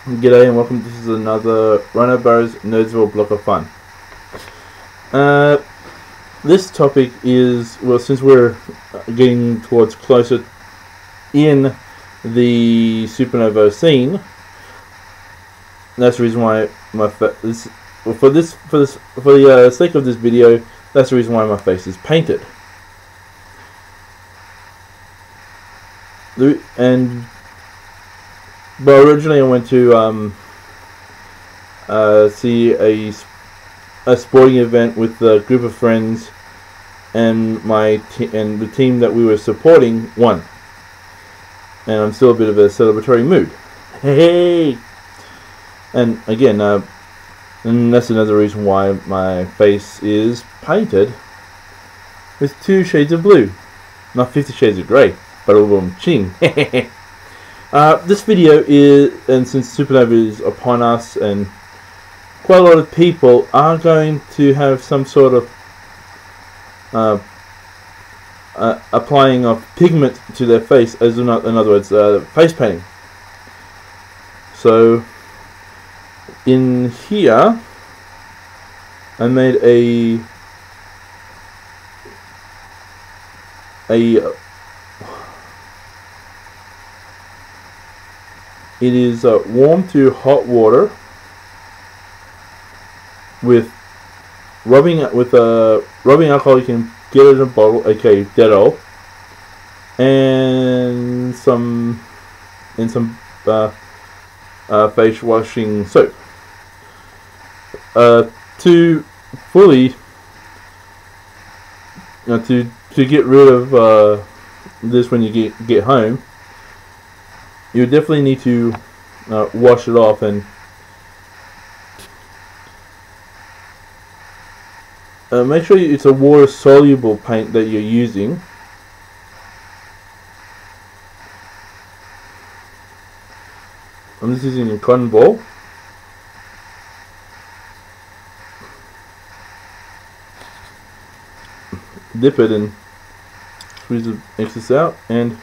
G'day and welcome. This is another Rhino Barrow's Nerdsville Block of Fun. This topic is, well, since we're getting towards closer in the supernova scene, that's the reason why for the sake of this video, that's the reason why my face is painted. But originally I went to see a sporting event with a group of friends, and the team that we were supporting won, and I'm still a bit of a celebratory mood. Hey! And again, and that's another reason why my face is painted with 2 shades of blue, not 50 shades of grey, but a little ching. This video is, and since supernova is upon us, and quite a lot of people are going to have some sort of applying of pigment to their face, as in other words, face painting. So in here, I made it is warm to hot water with rubbing alcohol. You can get it in a bottle, okay, Dettol, and some face washing soap. To fully, to get rid of this when you get home, you definitely need to wash it off and make sure it's a water soluble paint that you're using. I'm just using a cotton ball. Dip it and squeeze the excess out, and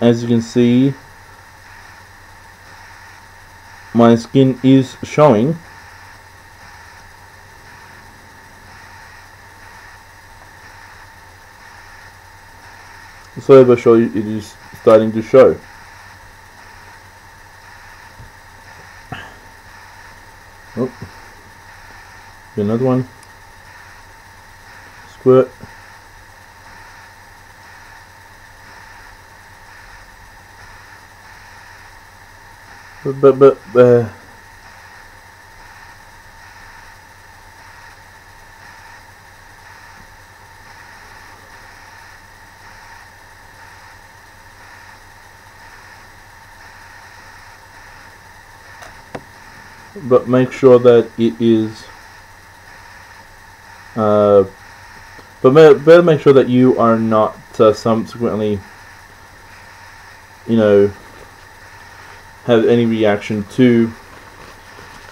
as you can see, my skin is showing. So I'll show you, it is starting to show. Oh, another one. Squirt. But make sure that it is better make sure that you are not subsequently, have any reaction to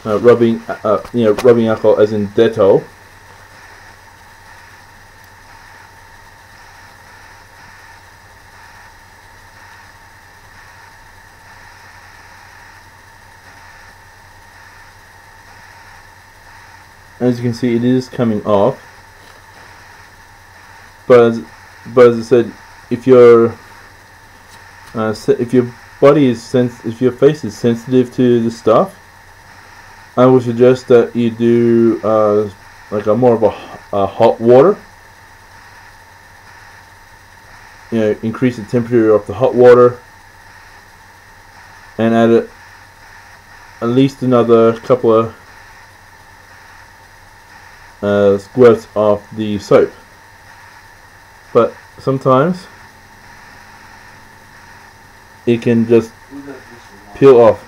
rubbing alcohol, as in Dettol. As you can see, it is coming off. But as I said, if your body is if your face is sensitive to the stuff, I would suggest that you do like more of a hot water. Increase the temperature of the hot water and add at least another couple of squirts of the soap. But sometimes it can just peel off.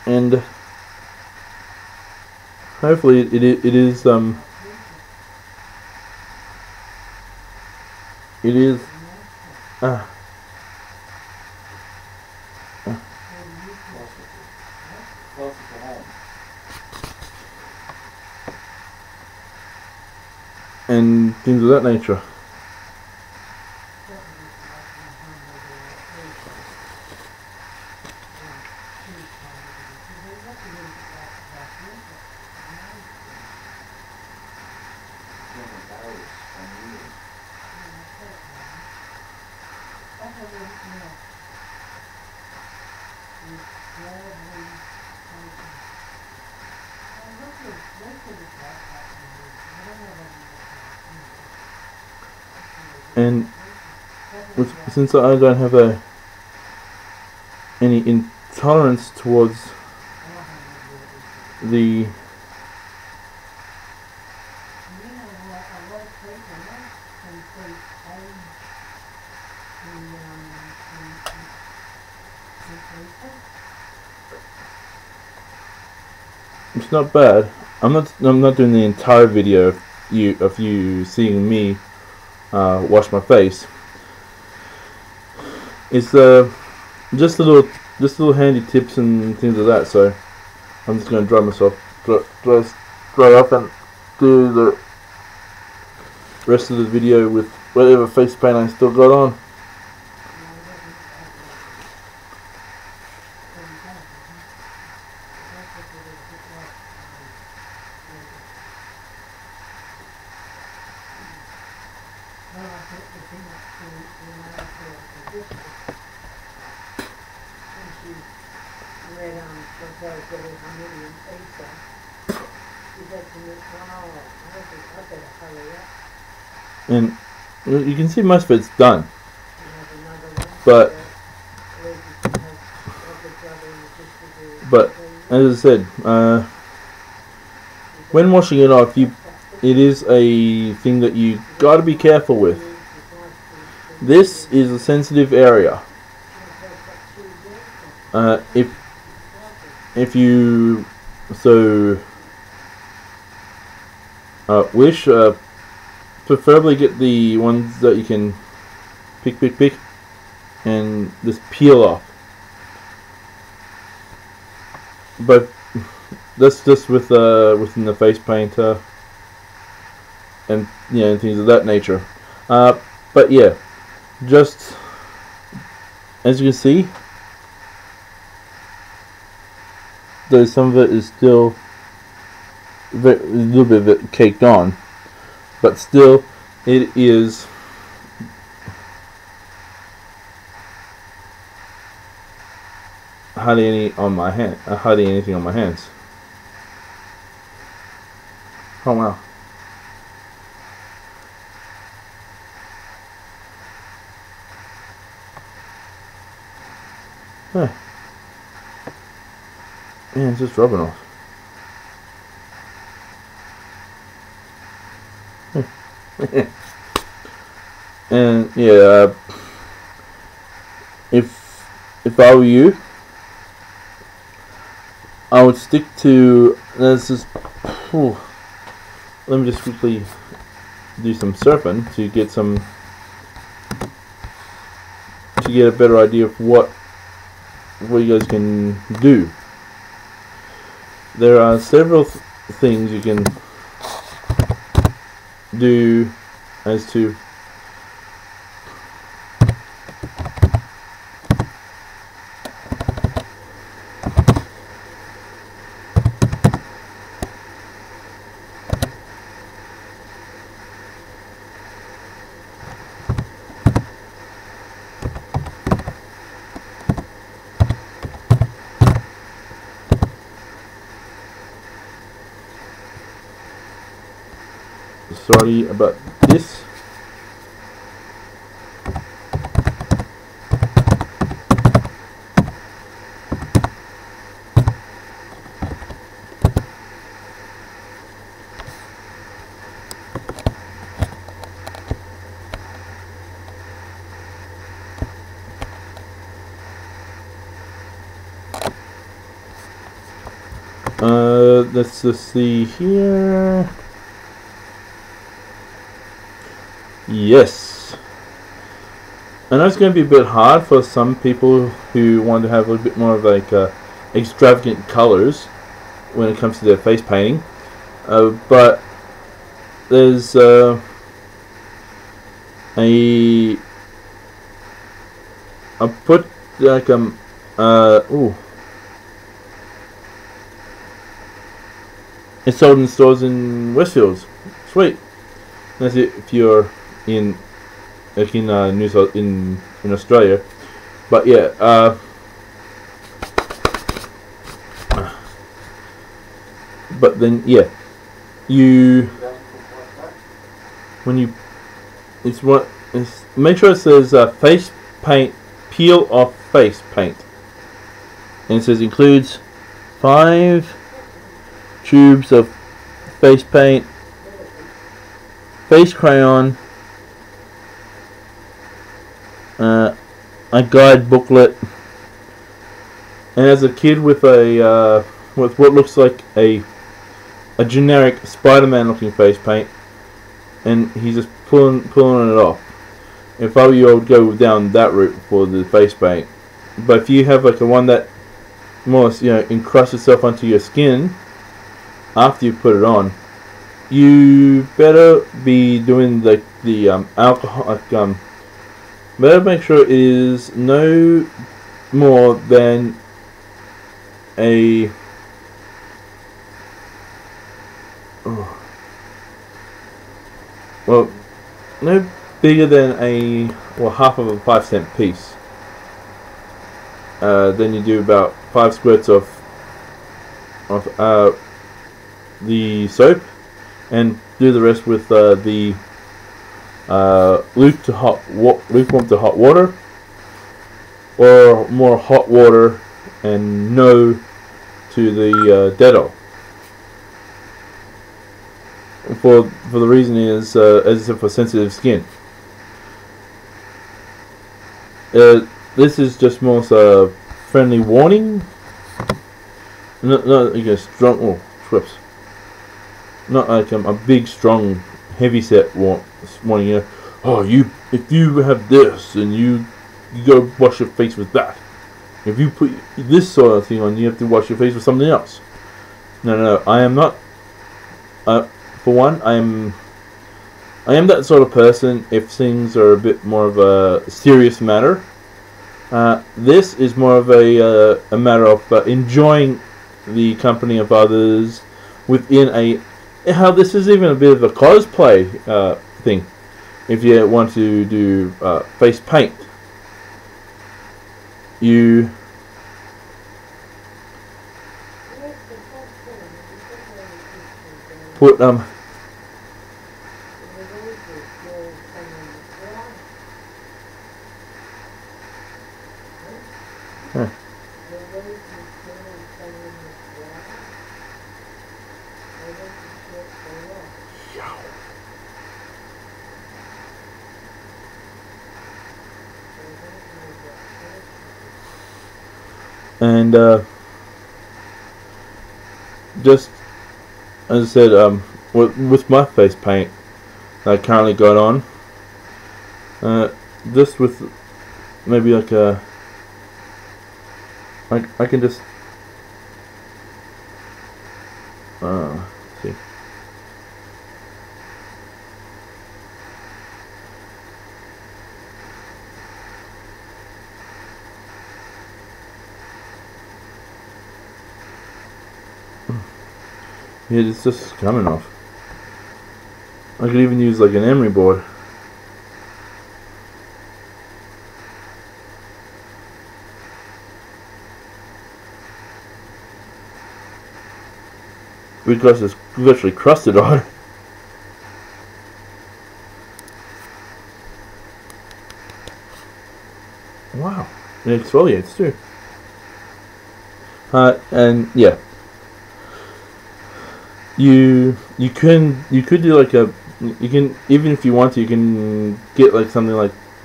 and hopefully it is and things of that nature. And since I don't have any intolerance towards the it's not bad. I'm not doing the entire video of you seeing me wash my face. It's just little handy tips and things like that. So I'm just gonna dry myself dry up and do the rest of the video with whatever face paint I still got on. And you can see most of it's done, but as I said, when washing it off, it is a thing that you got to be careful with. This is a sensitive area. If you wish, preferably get the ones that you can pick and just peel off. But that's just with within the face paint and and things of that nature. But yeah, just as you can see, though some of it is still a little bit of it caked on, but still it is hardly anything on my hands. Oh wow. Huh. Yeah, it's just rubbing off. And yeah, if I were you, I would stick to this. Let me just quickly do some surfing to get a better idea of what you guys can do. There are several things you can do as to sorry about this. Let's just see here. Yes. I know it's going to be a bit hard for some people who want to have a bit more of like extravagant colors when it comes to their face painting, but there's I put like it's sold in stores in Westfields. Sweet. That's it if you're in like in New South in Australia. But yeah, but then yeah, when you make sure it says face paint, peel off face paint, and it says includes 5 tubes of face paint, face crayon, a guide booklet, and as a kid with a with what looks like a generic Spider-Man looking face paint, and he's just pulling it off. If I were you, I would go down that route for the face paint. But if you have like a one that more encrusts itself onto your skin after you put it on, you better be doing the alcohol. Better make sure it is no more than a no bigger than half of a 5-cent piece. Then you do about 5 squirts of the soap, and do the rest with the lukewarm to hot water, or more hot water and no to the Dettol. For the reason is as if for sensitive skin. This is just more so friendly warning. Not like a strong not like a big strong heavy set warning. If you have this and you go wash your face with that. If you put this sort of thing on, you have to wash your face with something else. No. I am not. For one, I am that sort of person if things are a bit more of a serious matter. This is more of a matter of enjoying the company of others within how this is even a bit of a cosplay thing. If you want to do face paint, you put huh. And just as I said, with my face paint that I currently got on, just with maybe like I can just see. Yeah, it's just coming off. I could even use like an emery board. Because it's virtually crusted on. Wow, it exfoliates too. And yeah. You could do like even if you want to, you can get like something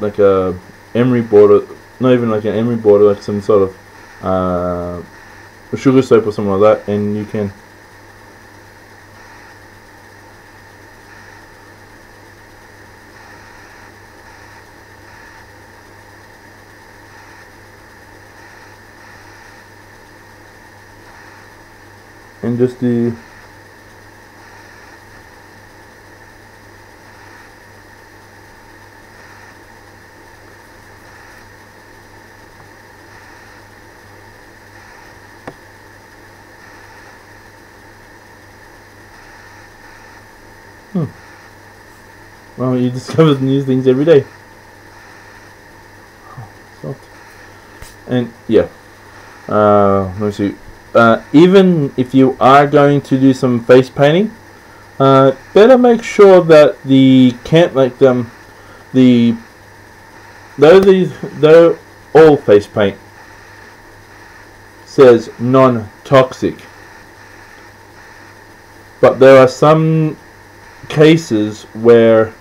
like a emery board, or not even like an emery board, or like some sort of sugar soap or something like that, and you can. And just do well, you discover new things every day. Soft. And yeah, let me see. Even if you are going to do some face painting, better make sure that the though all face paint says non-toxic, but there are some cases where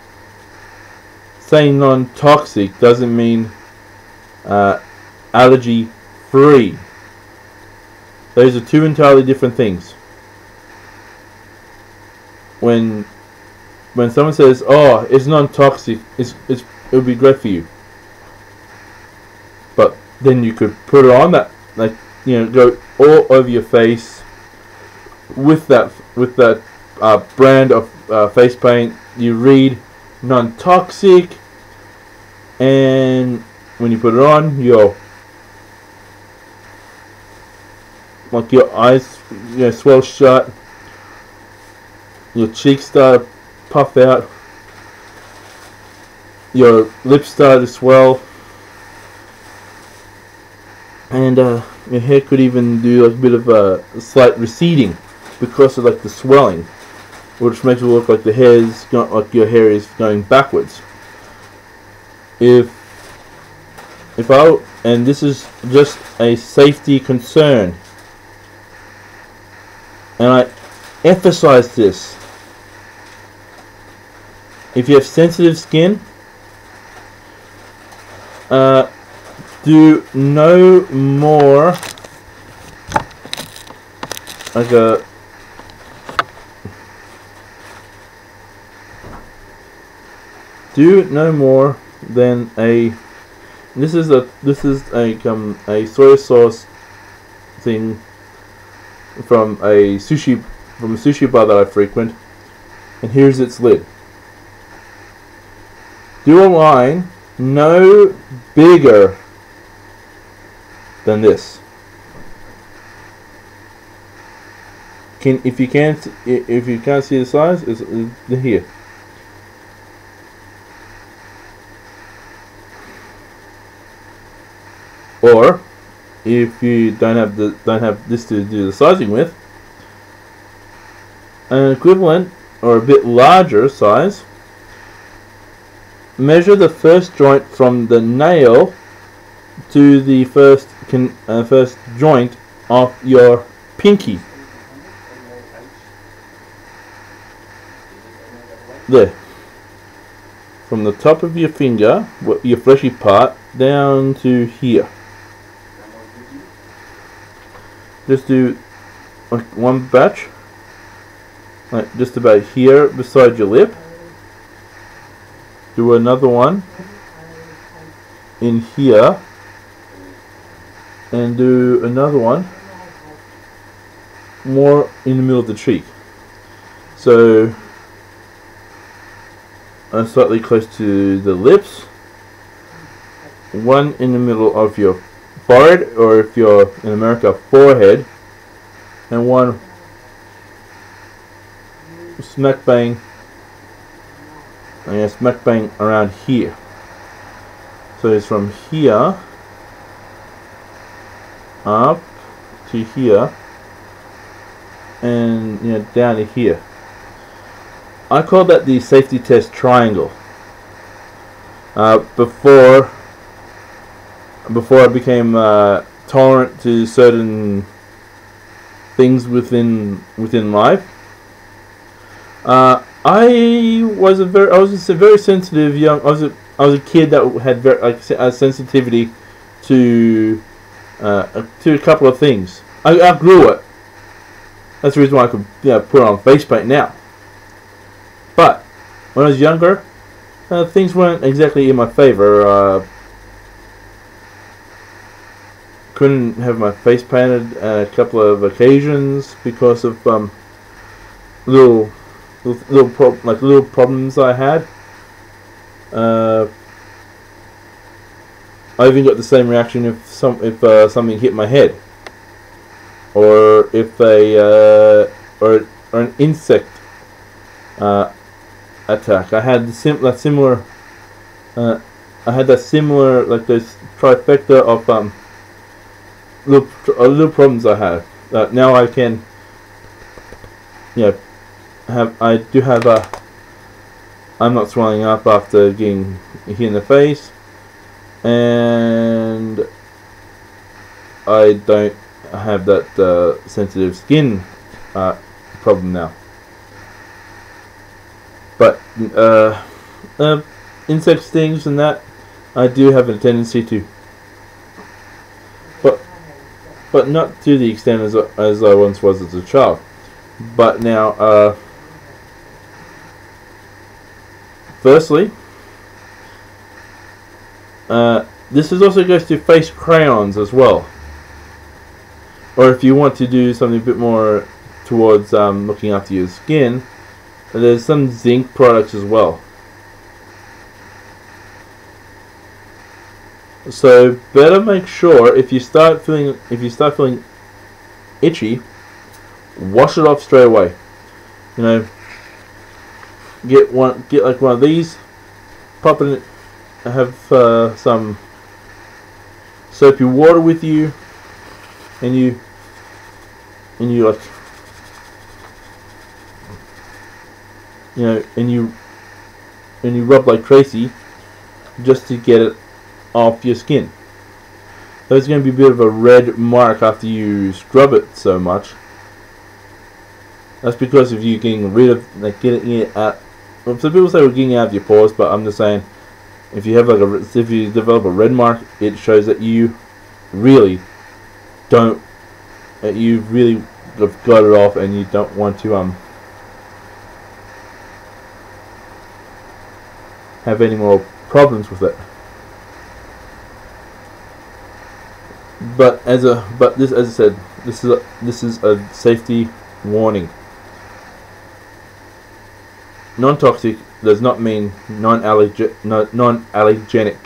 saying non-toxic doesn't mean allergy free. Those are two entirely different things. When someone says, "Oh, it's non-toxic," it'll be great for you. But then you could put it on that, like, go all over your face with that brand of face paint. You read non-toxic, and when you put it on, your eyes swell shut, your cheeks start to puff out, your lips start to swell, and your hair could even do like a bit of a slight receding because of like the swelling, which makes it look like the hair's like your hair is going backwards. And this is just a safety concern, and I emphasize this. If you have sensitive skin, do no more than a. This is a soy sauce thing from a sushi bar that I frequent, and here's its lid. Do a line no bigger than this. If you can't see the size, it's here. Or if you don't have this to do the sizing with, an equivalent or a bit larger size, measure the first joint from the nail to the first joint of your pinky. There. From the top of your finger, your fleshy part, down to here. Just do like one batch, like just about here beside your lip. Do another one in here, and do another one more in the middle of the cheek. So slightly close to the lips, one in the middle of your forehead, or if you're in America, forehead, and one smack bang around here. So it's from here up to here, and down to here. I call that the safety test triangle. Before I became tolerant to certain things within life, I was a very sensitive young. I was a kid that had very a sensitivity to a couple of things. I outgrew it. That's the reason why I could put on face paint now. But when I was younger, things weren't exactly in my favor. Couldn't have my face painted a couple of occasions because of little problems I had. I even got the same reaction if something hit my head, or if or an insect attack. I had that similar like this trifecta of little problems I have. Now I can I'm not swelling up after getting hit in the face, and I don't have that sensitive skin problem now. But insect stings and that, I do have a tendency to, but not to the extent as I once was as a child. But now, firstly, this also goes to face crayons as well. Or if you want to do something a bit more towards looking after your skin, there's some zinc products as well. So better make sure if you start feeling itchy, wash it off straight away. You know, get like one of these, pop it in, have some soapy water with you, and you like, you know, and you rub like crazy just to get it off your skin. There's going to be a bit of a red mark after you scrub it so much. That's because of you getting rid of, like, getting it out. Well, some people say we're getting out of your pores, but I'm just saying, if you have like if you develop a red mark, it shows that you really don't, you really have got it off, and you don't want to have any more problems with it. But as I said, this is a safety warning. Non-toxic does not mean non-allergenic.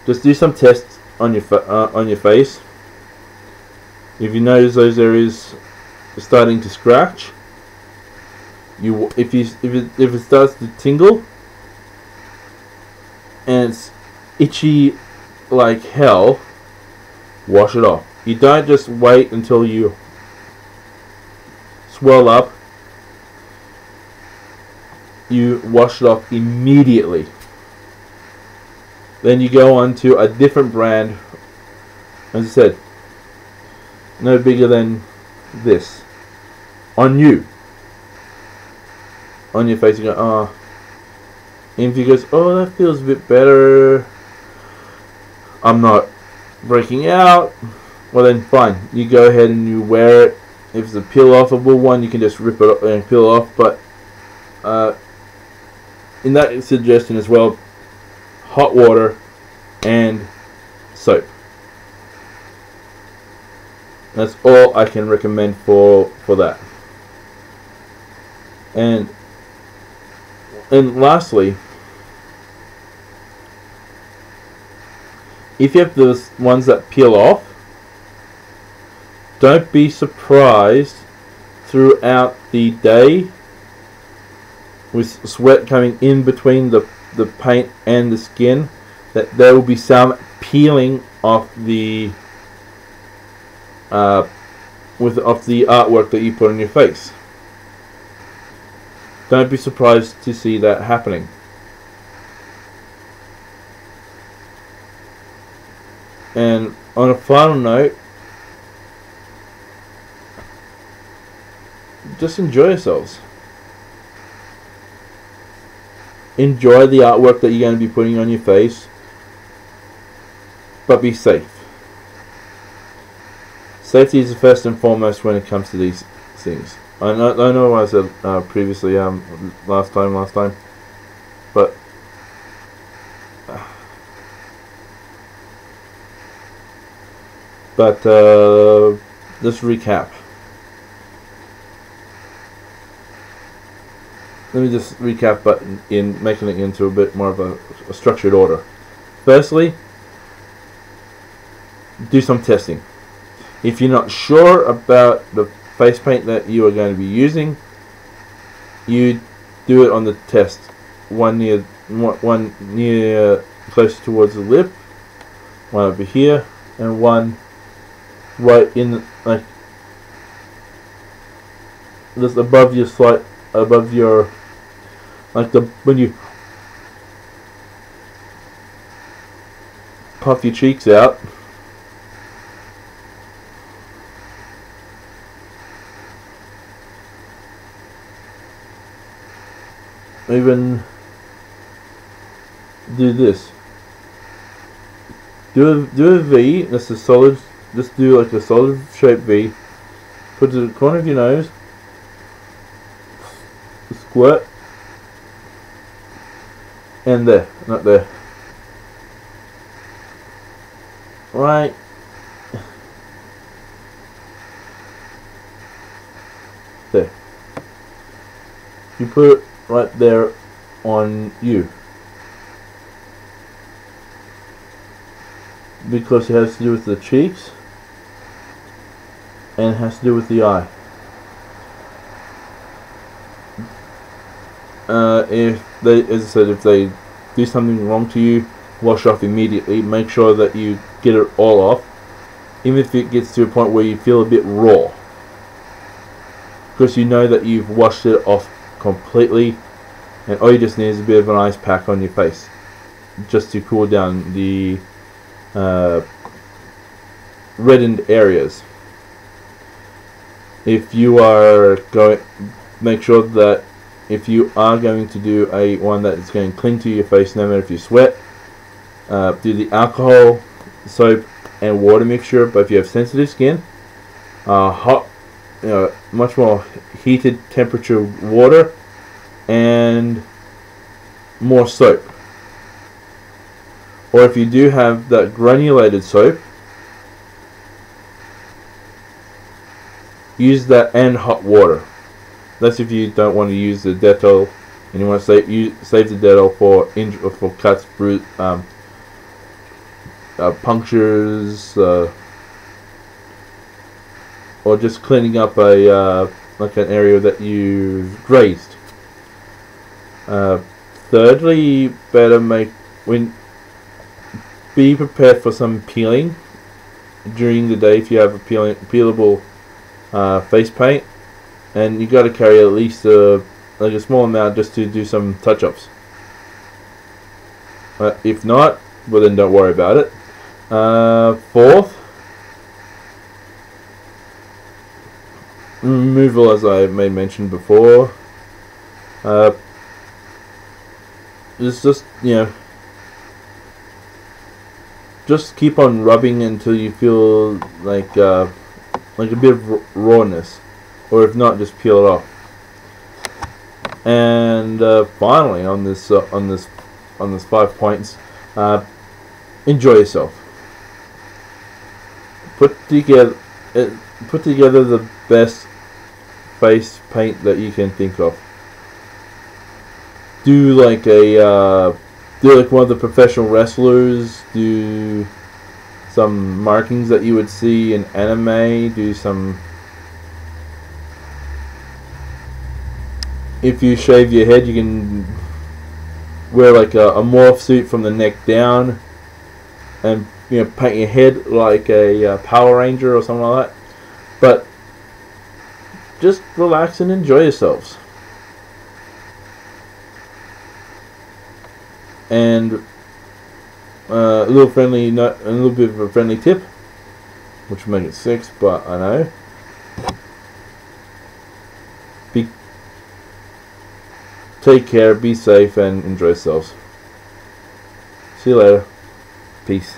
Just do some tests on your face. If you notice those areas starting to scratch, if it starts to tingle and it's itchy like hell, wash it off. You don't just wait until you swell up. You wash it off immediately. Then you go on to a different brand. As I said, no bigger than this. On you. On your face, you go, oh. And if you goes, oh, that feels a bit better, I'm not breaking out, well then fine, you go ahead and you wear it. If it's a peel-offable one, you can just rip it and peel off. But in that suggestion as well, hot water and soap. That's all I can recommend for that. And lastly, if you have those ones that peel off, don't be surprised throughout the day with sweat coming in between the paint and the skin, that there will be some peeling off the off the artwork that you put on your face. Don't be surprised to see that happening. And on a final note, just enjoy yourselves. Enjoy the artwork that you're going to be putting on your face, but be safe. safety is first and foremost when it comes to these things. I know what I said previously, last time, but let's recap. Let me just recap, but in making it into a bit more of a structured order. Firstly, do some testing. If you're not sure about the face paint that you are going to be using, you do it on the test. One near closer towards the lip, one over here, and one right in just above your when you puff your cheeks out. Even do this. Do a V. That's a solid. Just do like a solid shaped V. Put it to the corner of your nose. Squirt. And there, not there. Right. There. You put it right there on you. Because it has to do with the cheeks. And it has to do with the eye. If they, as I said, if they do something wrong to you, wash off immediately. Make sure that you get it all off, even if it gets to a point where you feel a bit raw, because you know that you've washed it off completely, and all you just need is a bit of an ice pack on your face, just to cool down the reddened areas. If you are going, make sure that if you are going to do a one that is going to cling to your face, no matter if you sweat, do the alcohol, soap, and water mixture. But if you have sensitive skin, hot, much more heated temperature water, and more soap. Or if you do have that granulated soap, use that and hot water. That's if you don't want to use the Dettol and you want to save the Dettol for cuts, punctures, or just cleaning up a like an area that you've grazed. Thirdly, be prepared for some peeling during the day if you have a peelable face paint. And you got to carry at least like a small amount just to do some touch-ups. If not, well then don't worry about it. Fourth, removal, as I may mention before. It's just just keep on rubbing until you feel like a bit of rawness. Or if not, just peel it off. And finally, on this 5 points, enjoy yourself. Put together the best face paint that you can think of. Do like one of the professional wrestlers. Do some markings that you would see in anime. Do some. If you shave your head, you can wear like a morph suit from the neck down, and paint your head like a Power Ranger or something like that. But just relax and enjoy yourselves. And a little bit of a friendly tip, which will make it 6, but I know. Take care, be safe, and enjoy yourselves. See you later. Peace.